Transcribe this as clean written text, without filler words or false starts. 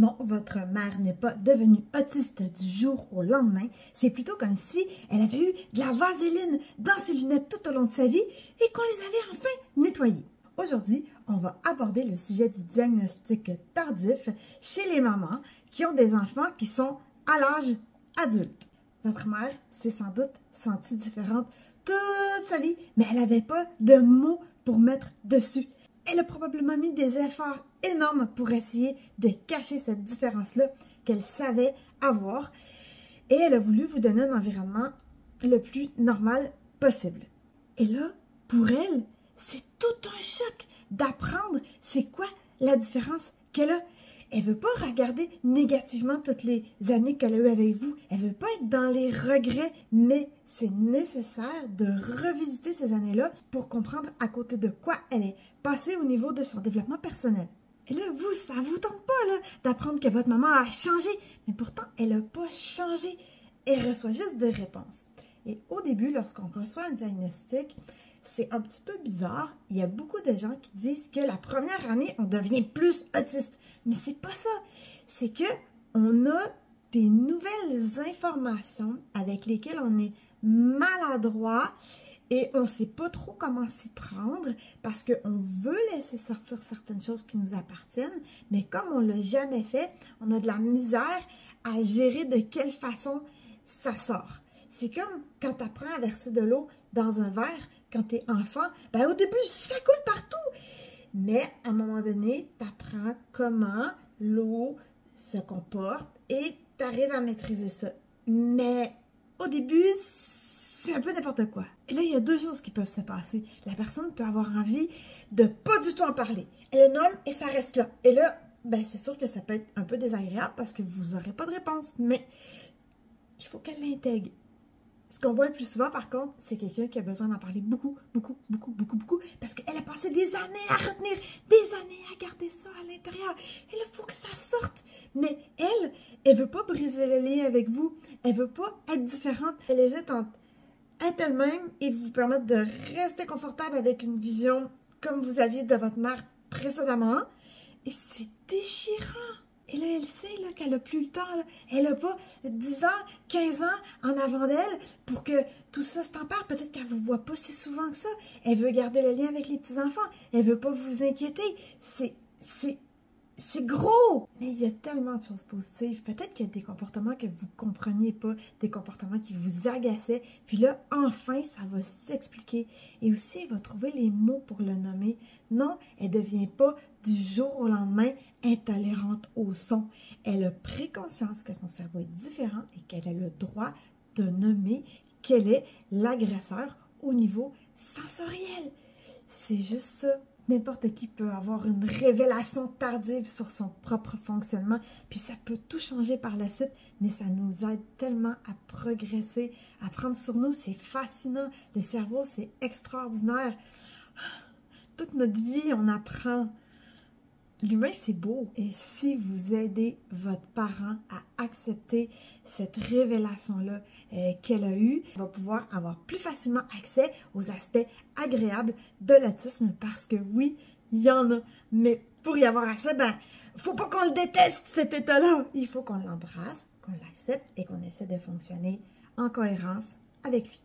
Non, votre mère n'est pas devenue autiste du jour au lendemain. C'est plutôt comme si elle avait eu de la vaseline dans ses lunettes tout au long de sa vie et qu'on les avait enfin nettoyées. Aujourd'hui, on va aborder le sujet du diagnostic tardif chez les mamans qui ont des enfants qui sont à l'âge adulte. Votre mère s'est sans doute sentie différente toute sa vie, mais elle n'avait pas de mots pour mettre dessus. Elle a probablement mis des efforts énormes pour essayer de cacher cette différence-là qu'elle savait avoir. Et elle a voulu vous donner un environnement le plus normal possible. Et là, pour elle, c'est tout un choc d'apprendre c'est quoi la différence qu'elle a. Elle veut pas regarder négativement toutes les années qu'elle a eues avec vous. Elle veut pas être dans les regrets, mais c'est nécessaire de revisiter ces années-là pour comprendre à côté de quoi elle est passée au niveau de son développement personnel. Et là, vous, ça vous tente pas d'apprendre que votre maman a changé, mais pourtant, elle n'a pas changé. Elle reçoit juste des réponses. Et au début, lorsqu'on reçoit un diagnostic, c'est un petit peu bizarre. Il y a beaucoup de gens qui disent que la première année, on devient plus autiste. Mais c'est pas ça. C'est que on a des nouvelles informations avec lesquelles on est maladroit et on ne sait pas trop comment s'y prendre parce qu'on veut laisser sortir certaines choses qui nous appartiennent, mais comme on ne l'a jamais fait, on a de la misère à gérer de quelle façon ça sort. C'est comme quand tu apprends à verser de l'eau dans un verre, quand tu es enfant, ben au début, ça coule partout. Mais à un moment donné, tu apprends comment l'eau se comporte et tu arrives à maîtriser ça. Mais au début, c'est un peu n'importe quoi. Et là, il y a deux choses qui peuvent se passer. La personne peut avoir envie de pas du tout en parler. Elle le nomme et ça reste là. Et là, ben c'est sûr que ça peut être un peu désagréable parce que vous n'aurez pas de réponse. Mais il faut qu'elle l'intègre. Ce qu'on voit le plus souvent, par contre, c'est quelqu'un qui a besoin d'en parler beaucoup, parce qu'elle a passé des années à retenir, des années à garder ça à l'intérieur. Et là, il faut que ça sorte. Mais elle veut pas briser le lien avec vous. Elle veut pas être différente. Elle hésite entre être elle-même et vous permettre de rester confortable avec une vision comme vous aviez de votre mère précédemment. Et c'est déchirant. Et là, elle sait qu'elle n'a plus le temps. Là. Elle n'a pas 10 ans, 15 ans en avant d'elle pour que tout ça se tempère. Peut-être qu'elle ne vous voit pas si souvent que ça. Elle veut garder le lien avec les petits-enfants. Elle ne veut pas vous inquiéter. C'est gros! Mais il y a tellement de choses positives. Peut-être qu'il y a des comportements que vous ne compreniez pas, des comportements qui vous agaçaient. Puis là, enfin, ça va s'expliquer. Et aussi, elle va trouver les mots pour le nommer. Non, elle ne devient pas du jour au lendemain intolérante au son. Elle a pris conscience que son cerveau est différent et qu'elle a le droit de nommer quel est l'agresseur au niveau sensoriel. C'est juste ça. N'importe qui peut avoir une révélation tardive sur son propre fonctionnement, puis ça peut tout changer par la suite, mais ça nous aide tellement à progresser, à prendre sur nous, c'est fascinant. Le cerveau, c'est extraordinaire. Toute notre vie, on apprend. L'humain, c'est beau. Et si vous aidez votre parent à accepter cette révélation-là qu'elle a eue, elle va pouvoir avoir plus facilement accès aux aspects agréables de l'autisme parce que oui, il y en a. Mais pour y avoir accès, ben, faut pas qu'on le déteste, cet état-là. Il faut qu'on l'embrasse, qu'on l'accepte et qu'on essaie de fonctionner en cohérence avec lui.